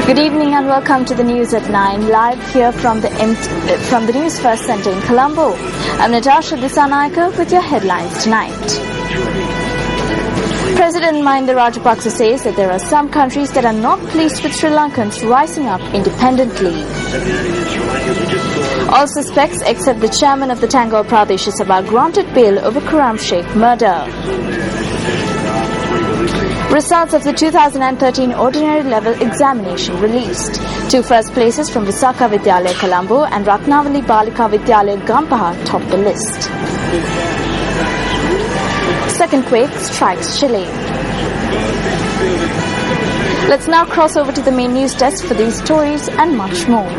Good evening and welcome to the news at 9, live here from the Newsfirst Centre in Colombo. I'm Natasha Disanaika with your headlines tonight. President Mahinda Rajapaksa says that there are some countries that are not pleased with Sri Lankans rising up independently. All suspects except the chairman of the Tangor Pradesh Sabha granted bail over Kuram Sheikh murder. Results of the 2013 ordinary level examination released. 2 first places from Visakha Vidyalaya Colombo and Ratnavali Balika Vidyalaya Gampaha topped the list. Second quake strikes Chile. Let's now cross over to the main news desk for these stories and much more.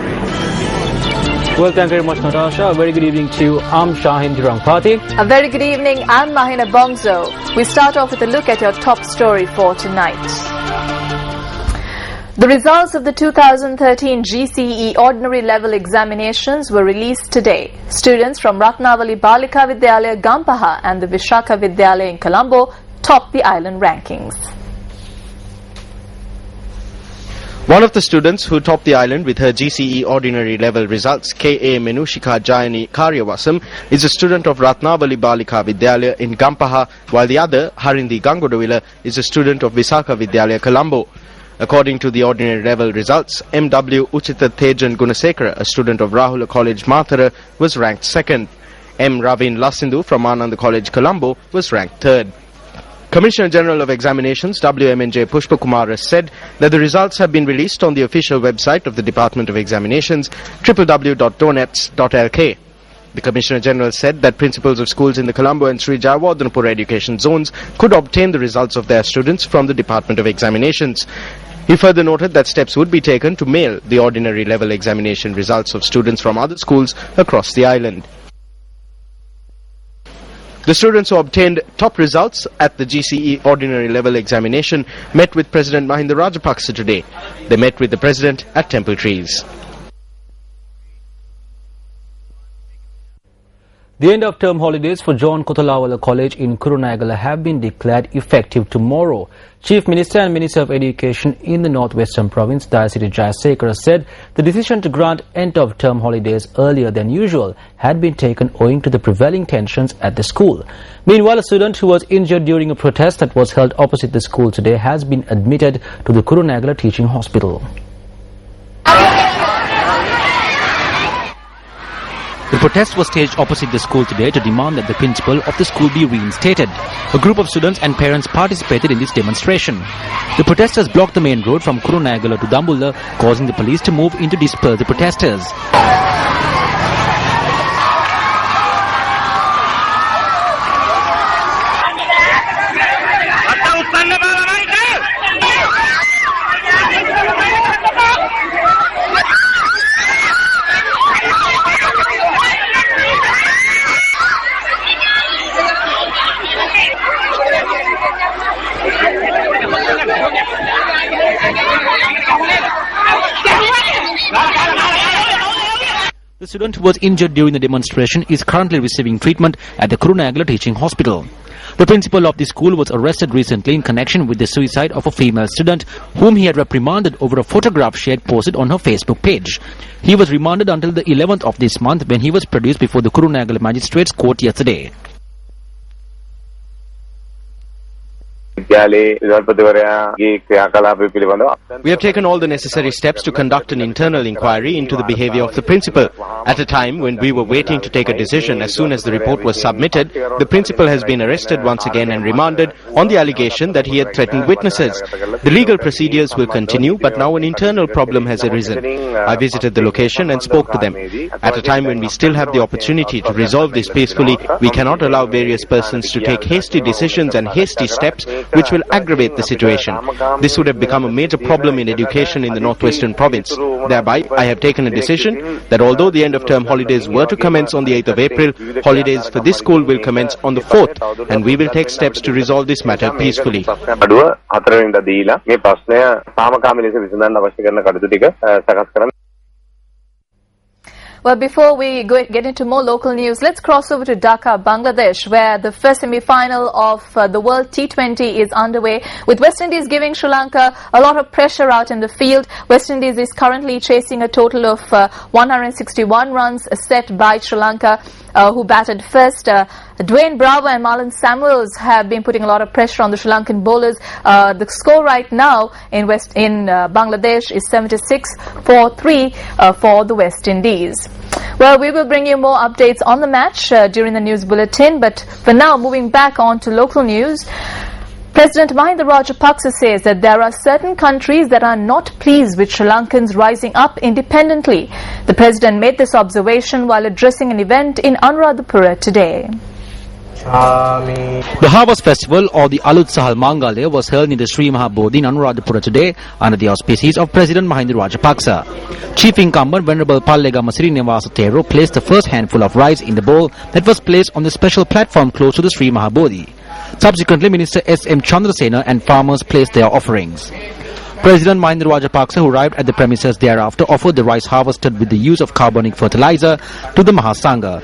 Well, thank you very much, Natasha. A very good evening to you. I'm Shahin Durangpati. A very good evening. I'm Mahina Bongzo. We start off with a look at your top story for tonight. The results of the 2013 GCE ordinary level examinations were released today. Students from Ratnavali Balika Vidyalaya Gampaha and the Vishakha Vidyalaya in Colombo topped the island rankings. One of the students who topped the island with her GCE ordinary level results, K.A. Menushika Jayani Karyavasam, is a student of Ratnavali Balika Vidyalaya in Gampaha, while the other, Harindi Gangodavila, is a student of Visakha Vidyalaya Colombo. According to the ordinary level results, M.W. Uchita Tejan Gunasekara, a student of Rahula College Mathura, was ranked second. M. Ravin Lasindu from Ananda College Colombo was ranked third. Commissioner General of Examinations WMNJ Pushpakumar has said that the results have been released on the official website of the Department of Examinations, www.donets.lk. The Commissioner General said that principals of schools in the Colombo and Sri Jayawardhanapur education zones could obtain the results of their students from the Department of Examinations. He further noted that steps would be taken to mail the ordinary level examination results of students from other schools across the island. The students who obtained top results at the GCE ordinary level examination met with President Mahinda Rajapaksa today. They met with the President at Temple Trees. The end of term holidays for John Kothalawala College in Kurunegala have been declared effective tomorrow. Chief Minister and Minister of Education in the Northwestern Province, Dayasiri Jayasekara, said the decision to grant end of term holidays earlier than usual had been taken owing to the prevailing tensions at the school. Meanwhile, a student who was injured during a protest that was held opposite the school today has been admitted to the Kurunegala Teaching Hospital. The protest was staged opposite the school today to demand that the principal of the school be reinstated. A group of students and parents participated in this demonstration. The protesters blocked the main road from Kurunegala to Dambulla, causing the police to move in to disperse the protesters. The student who was injured during the demonstration is currently receiving treatment at the Kurunegala Teaching Hospital. The principal of the school was arrested recently in connection with the suicide of a female student whom he had reprimanded over a photograph she had posted on her Facebook page. He was remanded until the 11th of this month when he was produced before the Kurunegala Magistrates Court yesterday. We have taken all the necessary steps to conduct an internal inquiry into the behavior of the principal. At a time when we were waiting to take a decision as soon as the report was submitted, the principal has been arrested once again and remanded on the allegation that he had threatened witnesses. The legal procedures will continue, but now an internal problem has arisen. I visited the location and spoke to them. At a time when we still have the opportunity to resolve this peacefully, we cannot allow various persons to take hasty decisions and hasty steps which will aggravate the situation. This would have become a major problem in education in the Northwestern Province. Thereby, I have taken a decision that although the end of term holidays were to commence on the 8th of April, holidays for this school will commence on the 4th, and we will take steps to resolve this matter peacefully. Well, before we get into more local news, let's cross over to Dhaka, Bangladesh, where the first semi-final of the World T20 is underway, with West Indies giving Sri Lanka a lot of pressure out in the field. West Indies is currently chasing a total of 161 runs set by Sri Lanka, who batted first. Dwayne Bravo and Marlon Samuels have been putting a lot of pressure on the Sri Lankan bowlers. The score right now in Bangladesh is 76-3 for the West Indies. Well, we will bring you more updates on the match during the news bulletin, but for now, moving back on to local news. President Mahinda Rajapaksa says that there are certain countries that are not pleased with Sri Lankans rising up independently. The president made this observation while addressing an event in Anuradhapura today. The Harvest Festival, or the Alutsahal Mangale, was held in the Sri Mahabodhi in Anuradhapura today under the auspices of President Mahinda Rajapaksa. Chief Incumbent Venerable Pallegama Srinivasa Thero placed the first handful of rice in the bowl that was placed on the special platform close to the Sri Mahabodhi. Subsequently, Minister S.M. Chandrasena and farmers placed their offerings. President Mahinda Rajapaksa, who arrived at the premises thereafter, offered the rice harvested with the use of carbonic fertilizer to the Mahasangha.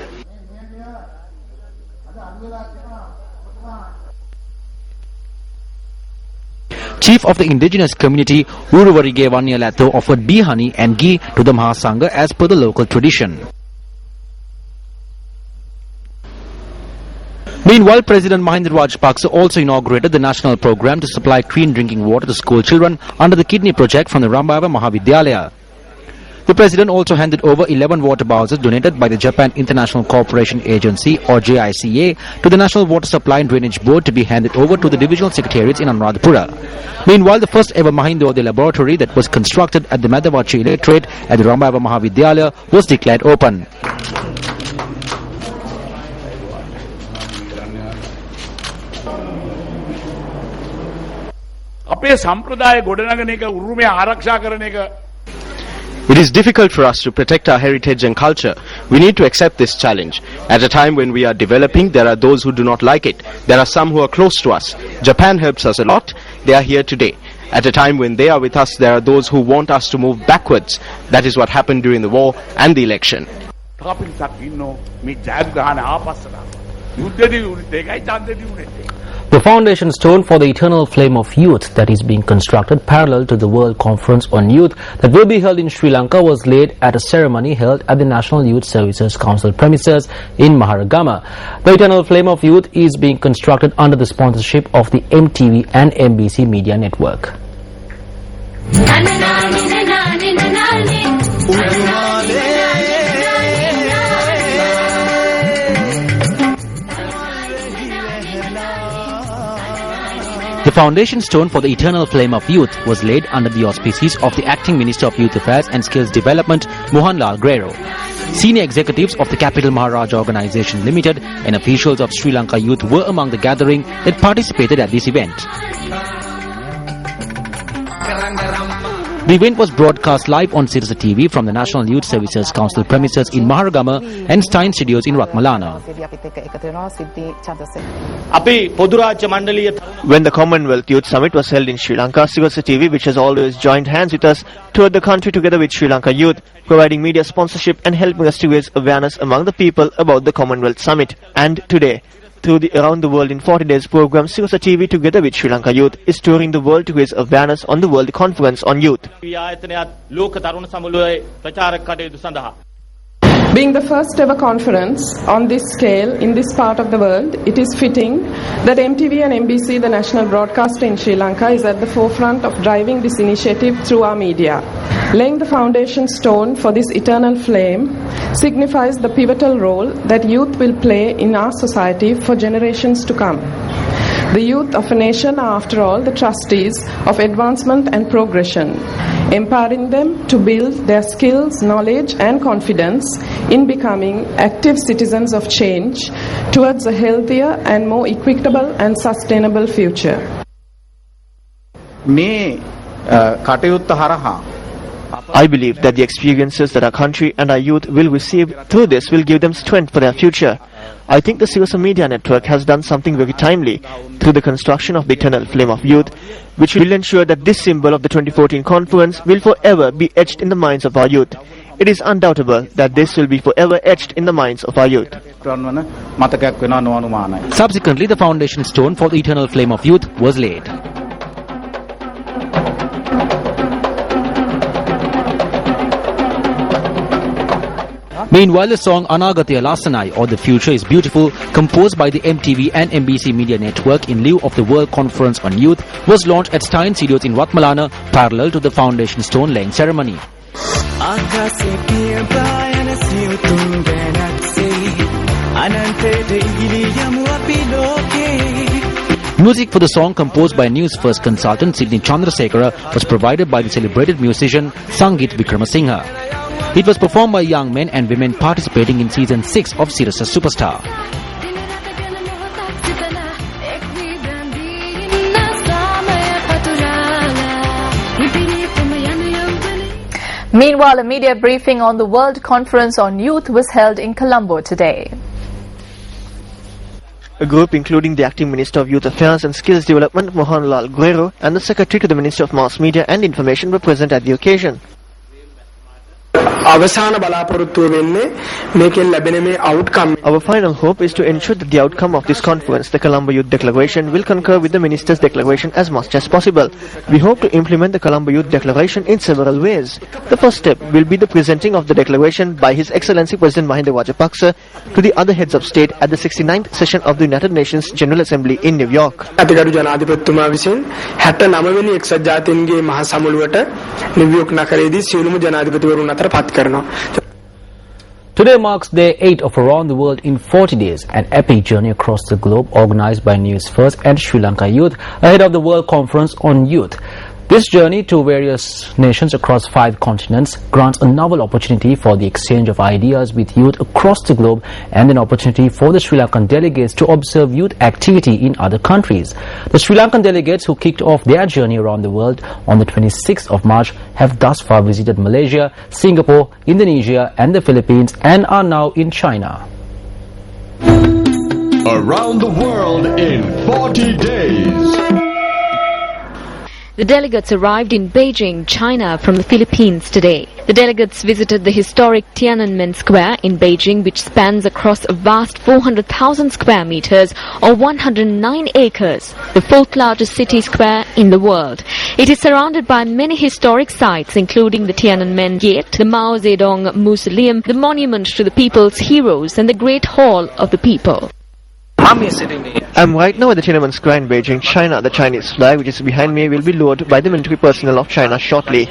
Chief of the indigenous community, Uruvarige Vanyalatho, offered bee honey and ghee to the Mahasangha as per the local tradition. Meanwhile, President Mahinda Rajapaksa also inaugurated the national program to supply clean drinking water to school children under the kidney project from the Rambhava Mahavidyalaya. The President also handed over 11 water bowsers donated by the Japan International Cooperation Agency, or JICA, to the National Water Supply and Drainage Board to be handed over to the divisional secretariats in Anuradhapura. Meanwhile, the first ever Mahindodaya laboratory that was constructed at the Madavachi Electorate at the Rambhava Mahavidyalaya was declared open. It is difficult for us to protect our heritage and culture. We need to accept this challenge. At a time when we are developing, there are those who do not like it. There are some who are close to us. Japan helps us a lot. They are here today. At a time when they are with us, there are those who want us to move backwards. That is what happened during the war and the election. The foundation stone for the Eternal Flame of Youth that is being constructed parallel to the World Conference on Youth that will be held in Sri Lanka was laid at a ceremony held at the National Youth Services Council premises in Maharagama. The Eternal Flame of Youth is being constructed under the sponsorship of the MTV and MBC Media Network. The foundation stone for the Eternal Flame of Youth was laid under the auspices of the Acting Minister of Youth Affairs and Skills Development, Mohanlal Grero. Senior executives of the Capital Maharaja Organisation Limited and officials of Sri Lanka Youth were among the gathering that participated at this event. The event was broadcast live on Sirsa TV from the National Youth Services Council premises in Maharagama and Stein Studios in Ratmalana. When the Commonwealth Youth Summit was held in Sri Lanka, Sirsa TV, which has always joined hands with us, toured the country together with Sri Lanka Youth, providing media sponsorship and helping us to raise awareness among the people about the Commonwealth Summit. And today, through the Around the World in 40 Days program, Sirsa TV together with Sri Lanka Youth is touring the world to raise awareness on the World Conference on Youth. Being the first ever conference on this scale in this part of the world, it is fitting that MTV and MBC, the national broadcaster in Sri Lanka, is at the forefront of driving this initiative through our media. Laying the foundation stone for this eternal flame signifies the pivotal role that youth will play in our society for generations to come. The youth of a nation are, after all, the trustees of advancement and progression, empowering them to build their skills, knowledge and confidence in becoming active citizens of change towards a healthier and more equitable and sustainable future. I believe that the experiences that our country and our youth will receive through this will give them strength for their future. I think the Sirsa Media Network has done something very timely through the construction of the Eternal Flame of Youth, which will ensure that this symbol of the 2014 conference will forever be etched in the minds of our youth. it is undoubtable that this will be forever etched in the minds of our youth. Subsequently, the foundation stone for the eternal flame of youth was laid. Meanwhile, the song Anagatya Lasanai, or The Future is Beautiful, composed by the MTV and MBC Media Network in lieu of the World Conference on Youth, was launched at Stein Studios in Ratmalana, parallel to the foundation stone laying ceremony. Music for the song, composed by Newsfirst consultant Sydney Chandrasekhara, was provided by the celebrated musician Sangeet Vikramasinghe. It was performed by young men and women participating in season 6 of Sirasa Superstar. Meanwhile, a media briefing on the World Conference on Youth was held in Colombo today. A group including the Acting Minister of Youth Affairs and Skills Development, Mohanlal Guerrero, and the Secretary to the Minister of Mass Media and Information were present at the occasion. Our final hope is to ensure that the outcome of this conference, the Colombo Youth Declaration, will concur with the Minister's Declaration as much as possible. We hope to implement the Colombo Youth Declaration in several ways. The first step will be the presenting of the Declaration by His Excellency President Mahinda Rajapaksa to the other heads of state at the 69th session of the United Nations General Assembly in New York. Today marks day 8 of Around the World in 40 Days, an epic journey across the globe organized by Newsfirst and Sri Lanka Youth ahead of the World Conference on Youth. This journey to various nations across 5 continents grants a novel opportunity for the exchange of ideas with youth across the globe and an opportunity for the Sri Lankan delegates to observe youth activity in other countries. The Sri Lankan delegates who kicked off their journey around the world on the 26th of March have thus far visited Malaysia, Singapore, Indonesia and the Philippines and are now in China. Around the World in 40 Days. The delegates arrived in Beijing, China from the Philippines today. The delegates visited the historic Tiananmen Square in Beijing, which spans across a vast 400,000 square meters or 109 acres, the 4th largest city square in the world. It is surrounded by many historic sites, including the Tiananmen Gate, the Mao Zedong Mausoleum, the monument to the people's heroes, and the Great Hall of the People. I'm right now at the Tiananmen Square in Beijing, China. The Chinese flag, which is behind me, will be lowered by the military personnel of China shortly.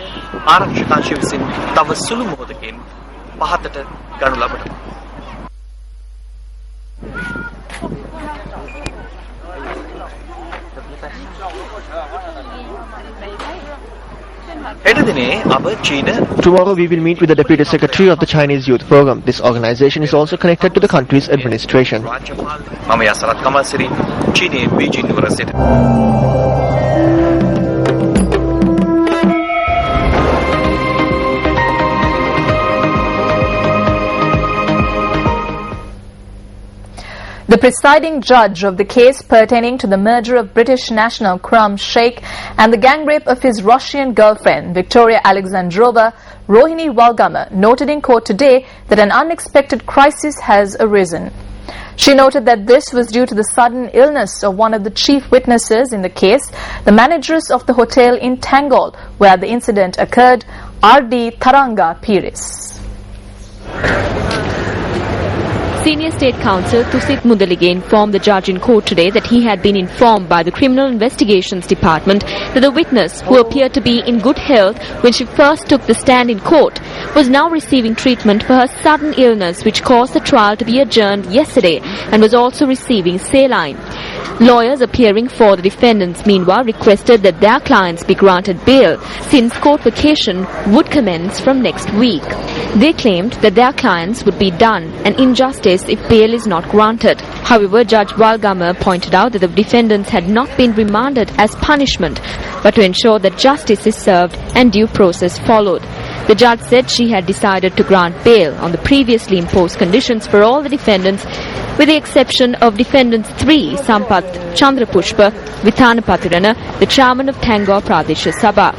Tomorrow we will meet with the Deputy Secretary of the Chinese Youth Program. This organization is also connected to the country's administration. The presiding judge of the case pertaining to the murder of British national Khurram Sheikh and the gang rape of his Russian girlfriend, Victoria Alexandrova, Rohini Walgamer, noted in court today that an unexpected crisis has arisen. She noted that this was due to the sudden illness of one of the chief witnesses in the case, the manageress of the hotel in Tangol, where the incident occurred, R.D. Taranga Pires. Senior State Counsel Tusit Mudalige informed the judge in court today that he had been informed by the Criminal Investigations Department that the witness, who appeared to be in good health when she first took the stand in court, was now receiving treatment for her sudden illness, which caused the trial to be adjourned yesterday, and was also receiving saline. Lawyers appearing for the defendants, meanwhile, requested that their clients be granted bail, since court vacation would commence from next week. They claimed that their clients would be done an injustice if bail is not granted. However, Judge Walgamer pointed out that the defendants had not been remanded as punishment, but to ensure that justice is served and due process followed. The judge said she had decided to grant bail on the previously imposed conditions for all the defendants, with the exception of defendants 3, Sampath Chandrapushpa, Vithana Patirana, the chairman of Tangor Pradesha Sabha.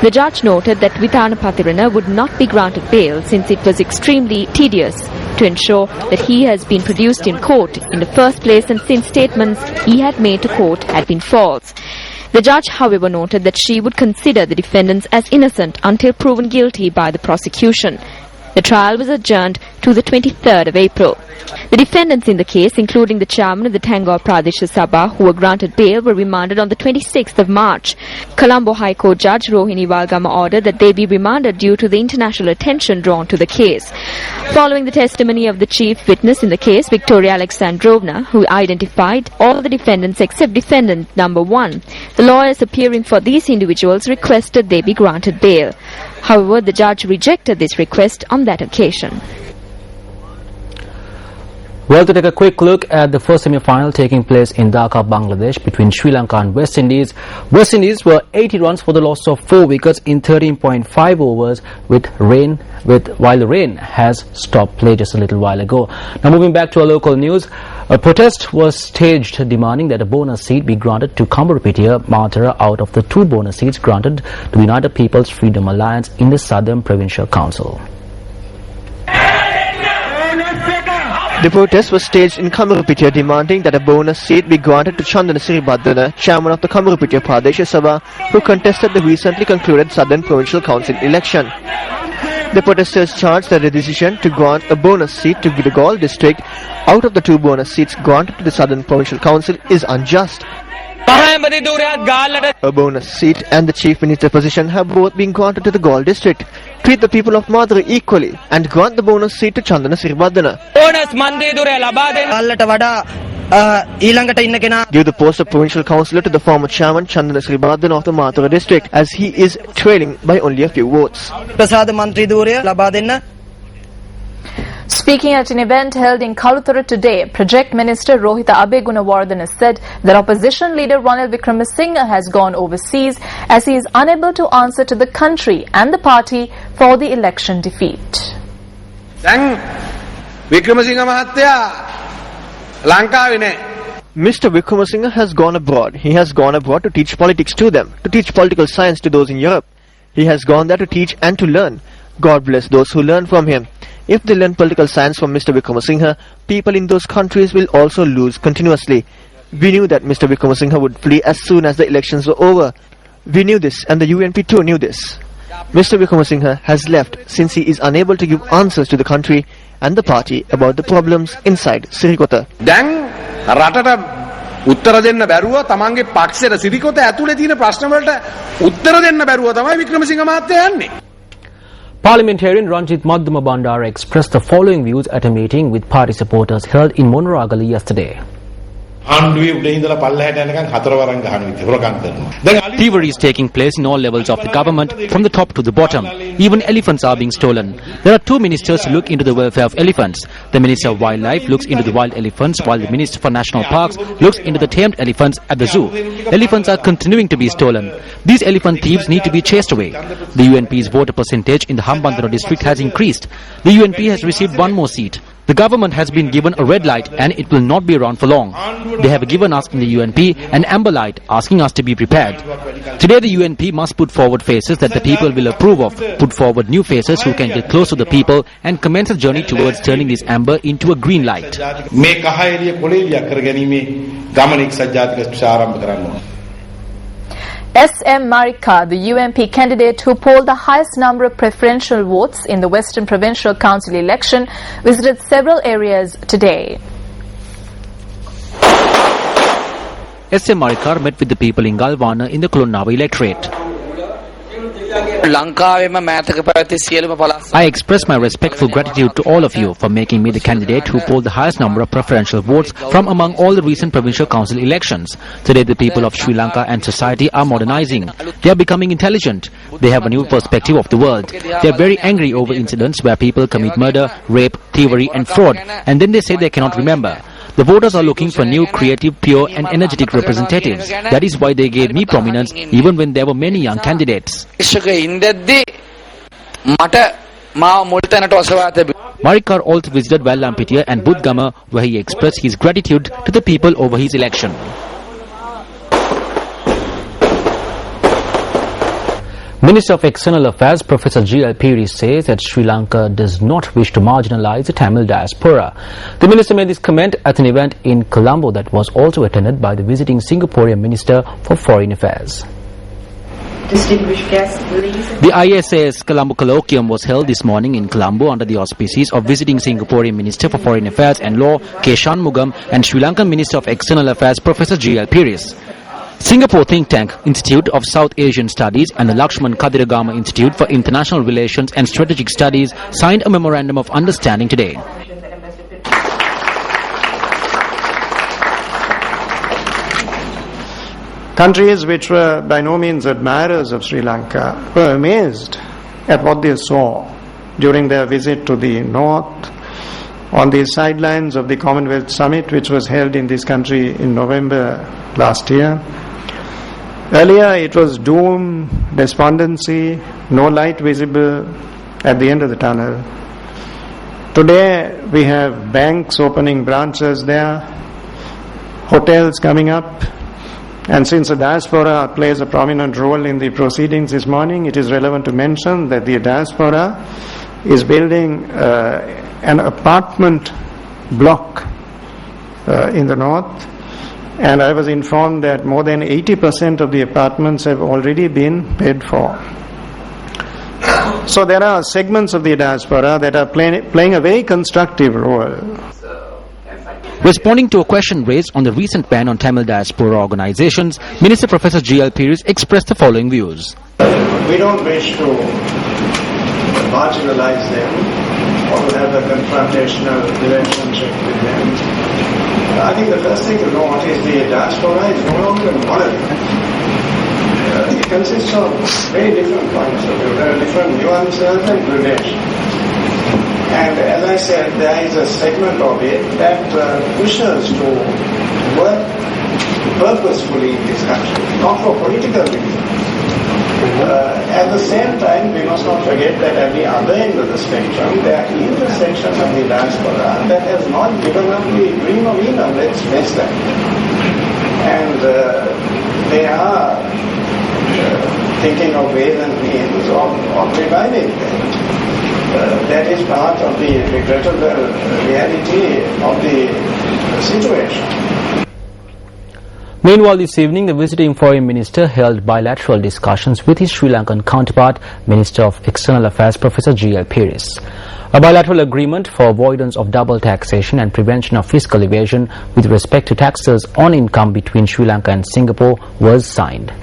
The judge noted that Vithana Pathirana would not be granted bail since it was extremely tedious to ensure that he has been produced in court in the first place and since statements he had made to court had been false. The judge, however, noted that she would consider the defendants as innocent until proven guilty by the prosecution. The trial was adjourned to the 23rd of April. The defendants in the case, including the chairman of the Tangor Pradesh Sabha, who were granted bail, were remanded on the 26th of March. Colombo High Court Judge Rohini Walgama ordered that they be remanded due to the international attention drawn to the case. Following the testimony of the chief witness in the case, Victoria Alexandrovna, who identified all the defendants except defendant number 1, the lawyers appearing for these individuals requested they be granted bail. However, the judge rejected this request on that occasion. Well, to take a quick look at the first semi-final taking place in Dhaka, Bangladesh between Sri Lanka and West Indies. West Indies were 80 runs for the loss of 4 wickets in 13.5 overs while the rain has stopped play just a little while ago. Now moving back to our local news, a protest was staged demanding that a bonus seat be granted to Kambarapitiya Matara out of the 2 bonus seats granted to the United People's Freedom Alliance in the Southern Provincial Council. The protest was staged in Kambarapitiya demanding that a bonus seat be granted to Chandana Siribhadana, chairman of the Kambarapitiya Pradesh Sabha, who contested the recently concluded Southern Provincial Council election. The protesters charged that the decision to grant a bonus seat to the Galle district out of the 2 bonus seats granted to the Southern Provincial Council is unjust. A bonus seat and the chief minister position have both been granted to the Galle district. Treat the people of Madura equally and grant the bonus seat to Chandana Siribhadana. Give the post of provincial councillor to the former chairman Chandana Siribhadana of the Madura district, as he is trailing by only a few votes. Speaking at an event held in Kaluthara today, Project Minister Rohita Abegunawardena said that opposition leader Ranil Wickremesinghe has gone overseas as he is unable to answer to the country and the party for the election defeat. Mr. Wickremesinghe has gone abroad. He has gone abroad to teach politics to them, to teach political science to those in Europe. He has gone there to teach and to learn. God bless those who learn from him. If they learn political science from Mr. Wickremesinghe, people in those countries will also lose continuously. We knew that Mr. Wickremesinghe would flee as soon as the elections were over. We knew this, and the UNP too knew this. Mr. Wickremesinghe has left since he is unable to give answers to the country and the party about the problems inside Sirikota. උත්තර දෙන්න බැරුව තමන්ගේ පක්ෂයට සිරිකොත ඇතුලේ තියෙන ප්‍රශ්න වලට උත්තර දෙන්න බැරුව තමයි වික්‍රමසිංහ මහත්තයා යන්නේ. Parliamentarian Ranjit Madhuma Bandara expressed the following views at a meeting with party supporters held in Monroe yesterday. Thievery is taking place in all levels of the government, from the top to the bottom. Even elephants are being stolen. There are 2 ministers who look into the welfare of elephants. The Minister of Wildlife looks into the wild elephants, while the Minister for National Parks looks into the tamed elephants at the zoo. Elephants are continuing to be stolen. These elephant thieves need to be chased away. The UNP's voter percentage in the Hambantota district has increased. The UNP has received 1 more seat. The government has been given a red light and it will not be around for long. They have given us in the UNP an amber light, asking us to be prepared. Today the UNP must put forward faces that the people will approve of, put forward new faces who can get close to the people and commence a journey towards turning this amber into a green light. S.M. Marika, the UNP candidate who polled the highest number of preferential votes in the Western Provincial Council election, visited several areas today. S.M. Marika met with the people in Galwana in the Kulonnawa electorate. I express my respectful gratitude to all of you for making me the candidate who polled the highest number of preferential votes from among all the recent provincial council elections. Today the people of Sri Lanka and society are modernizing. They are becoming intelligent. They have a new perspective of the world. They are very angry over incidents where people commit murder, rape, thievery and fraud, and then they say they cannot remember. The voters are looking for new, creative, pure and energetic representatives. That is why they gave me prominence even when there were many young candidates. Marikar also visited Vallampitiya and Budgama, where he expressed his gratitude to the people over his election. Minister of External Affairs Professor G.L. Piri says that Sri Lanka does not wish to marginalize the Tamil diaspora. The minister made this comment at an event in Colombo that was also attended by the visiting Singaporean Minister for Foreign Affairs. Distinguished guests, the ISAS Colombo Colloquium was held this morning in Colombo under the auspices of visiting Singaporean Minister for Foreign Affairs and Law K. Shanmugam and Sri Lankan Minister of External Affairs Professor G.L. Piris. Singapore think tank Institute of South Asian Studies and the Lakshman Kadiragama Institute for International Relations and Strategic Studies signed a memorandum of understanding today. Countries which were by no means admirers of Sri Lanka were amazed at what they saw during their visit to the north on the sidelines of the Commonwealth Summit, which was held in this country in November last year. Earlier it was doom, despondency, no light visible at the end of the tunnel. Today we have banks opening branches there, hotels coming up, and since the diaspora plays a prominent role in the proceedings this morning, it is relevant to mention that the diaspora is building an apartment block in the north, and I was informed that more than 80% of the apartments have already been paid for. So there are segments of the diaspora that are playing a very constructive role. Responding to a question raised on the recent ban on Tamil diaspora organizations, Minister Professor G.L. Piris expressed the following views. We don't wish to marginalize them or to have a confrontational relationship with them. I think the first thing to note is the diaspora is no longer monolithic. It consists of very different points of view. There are different nuances and gradations. And as I said, there is a segment of it that wishes to work purposefully in this country, not for political reasons. At the same time, we must not forget that at the other end of the spectrum, there is a section of the diaspora that has not given up the dream of India. Let's face that. And they are thinking of ways and means of reviving them. That is part of the regrettable reality of the situation. Meanwhile, this evening, the visiting foreign minister held bilateral discussions with his Sri Lankan counterpart, Minister of External Affairs Professor G.L. Piris. A bilateral agreement for avoidance of double taxation and prevention of fiscal evasion with respect to taxes on income between Sri Lanka and Singapore was signed.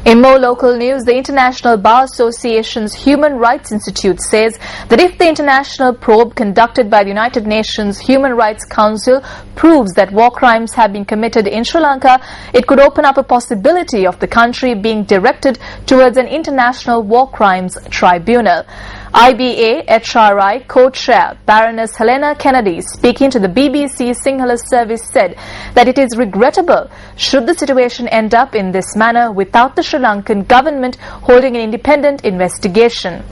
In more local news, the International Bar Association's Human Rights Institute says that if the international probe conducted by the United Nations Human Rights Council proves that war crimes have been committed in Sri Lanka, it could open up a possibility of the country being directed towards an international war crimes tribunal. IBA HRI co-chair Baroness Helena Kennedy, speaking to the BBC Sinhala service, said that it is regrettable should the situation end up in this manner without the Sri Lankan government holding an independent investigation.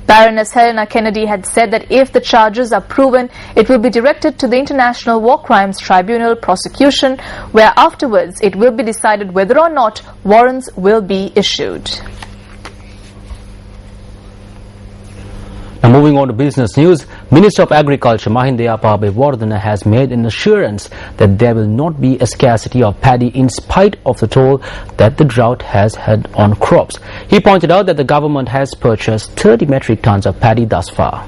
Baroness Helena Kennedy had said that if the charges are proven, it will be directed to the International War Crimes Tribunal prosecution, where afterwards it will be decided whether or not warrants will be issued. Now moving on to business news, Minister of Agriculture Mahindaya Pabewardena has made an assurance that there will not be a scarcity of paddy in spite of the toll that the drought has had on crops. He pointed out that the government has purchased 30 metric tons of paddy thus far.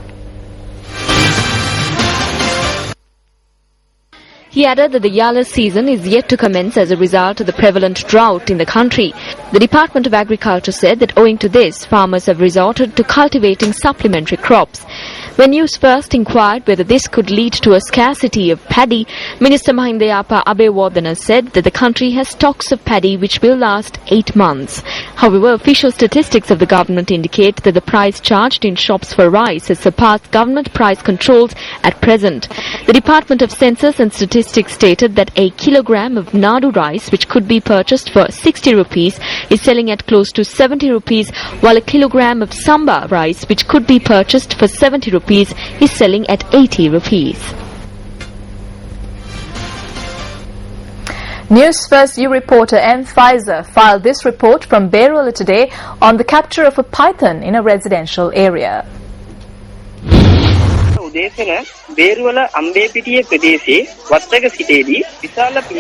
He added that the Yala season is yet to commence as a result of the prevalent drought in the country. The Department of Agriculture said that owing to this, farmers have resorted to cultivating supplementary crops. When Newsfirst inquired whether this could lead to a scarcity of paddy, Minister Mahindayapa Abewardena said that the country has stocks of paddy which will last 8 months. However, official statistics of the government indicate that the price charged in shops for rice has surpassed government price controls at present. The Department of Census and Statistics stated that a kilogram of Nadu rice, which could be purchased for 60 rupees, is selling at close to 70 rupees, while a kilogram of Samba rice, which could be purchased for 70 rupees, is selling at 80 rupees. Newsfirst U reporter M. Pfizer filed this report from Berula today on the capture of a python in a residential area.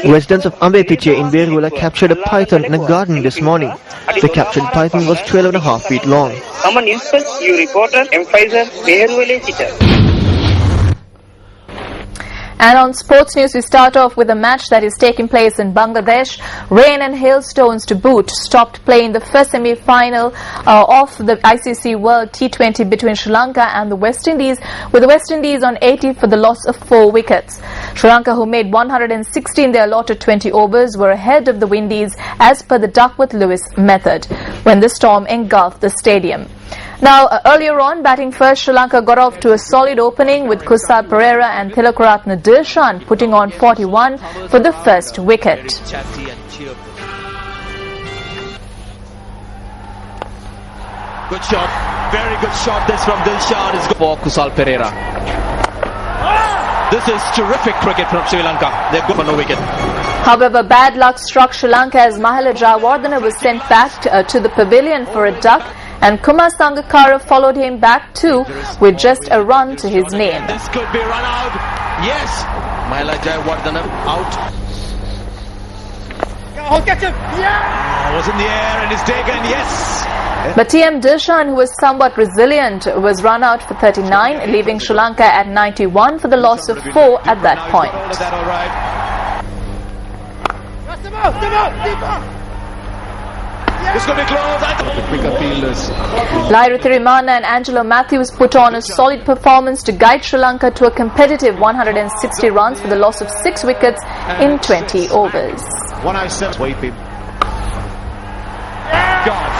Residents of Ambepitiye in Berula captured a python in a garden this morning. The captured python was 12.5 feet long. Newsfirst U reporter M. Pfizer, Berula. And on sports news, we start off with a match that is taking place in Bangladesh. Rain and hailstones to boot stopped play in the first semi-final of the ICC World T20 between Sri Lanka and the West Indies, with the West Indies on 80 for the loss of 4 wickets. Sri Lanka, who made 160 in their allotted 20 overs, were ahead of the Windies as per the Duckworth-Lewis method when the storm engulfed the stadium. Now, earlier on, batting first, Sri Lanka got off to a solid opening with Kusal Perera and Tilakuratne Dilshan putting on 41 for the first wicket. Good shot, very good shot this from Dilshan is for Kusal Perera. This is terrific cricket from Sri Lanka. They're good for no wicket. However, bad luck struck Sri Lanka as Mahela Jayawardene was sent back to the pavilion for a duck, and Kumar Sangakkara followed him back too with just a run to his name. This could be run out. Yes, Mahela Jayawardene out. Oh, catch him! Yeah! Was in the air and is taken. Yes. But TM Dilshan, who was somewhat resilient, was run out for 39, leaving Sri Lanka at 91 for the loss of 4 at that point. This could be close. The quicker fielders. Lairu Thirimana and Angelo Matthews put on a solid performance to guide Sri Lanka to a competitive 160 runs for the loss of 6 wickets in 20 overs. 107. Sweeping. God.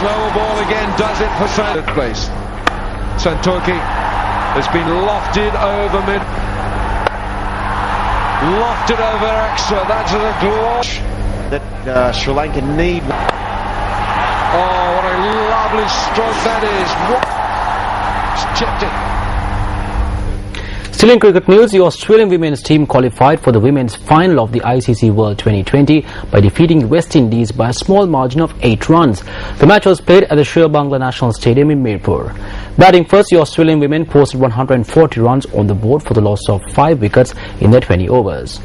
Slower ball again does it for third place. Santoki has been lofted over mid. Lofted over extra. That's a gloss that Sri Lanka need. Oh, what a lovely stroke that is. Chipped it. Still in cricket news, the Australian women's team qualified for the women's final of the ICC World 2020 by defeating West Indies by a small margin of 8 runs. The match was played at the Sher Bangla National Stadium in Mirpur. Batting first, the Australian women posted 140 runs on the board for the loss of 5 wickets in their 20 overs.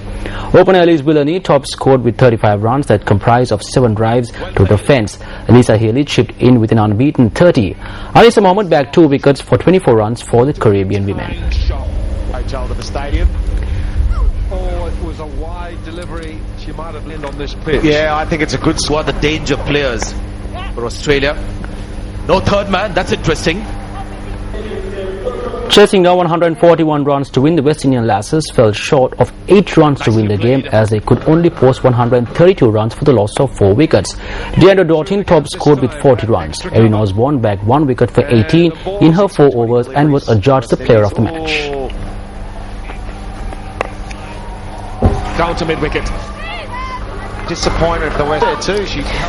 Opener Elise Villani top scored with 35 runs that comprised of 7 drives to the fence. Elisa Healy chipped in with an unbeaten 30. Anisa Mohammed bagged 2 wickets for 24 runs for the Caribbean women. Out of the stadium. Oh, it was a wide delivery. She might have landed on this pitch. Yeah, I think it's a good squad. The danger players for Australia. No third man. That's interesting. Chasing down 141 runs to win, the West Indian lasses fell short of 8 runs to win the game as they could only post 132 runs for the loss of 4 wickets. Deandra Doughton top scored with 40 runs. Erin Osborne bagged 1 wicket for 18 in her 4 overs and was adjudged the player of the match. Down to mid-wicket. Disappointed the West too.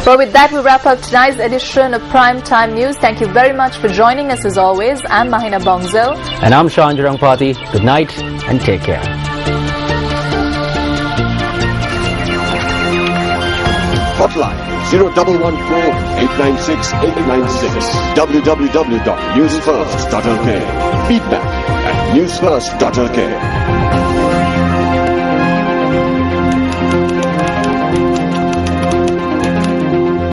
Well, with that, we wrap up tonight's edition of Prime Time News. Thank you very much for joining us as always. I'm Mahina Bongzel. And I'm Shan Jarangpati. Good night and take care. Hotline 0114-896-896. www.newsfirst.lk. Feedback at newsfirst.lk.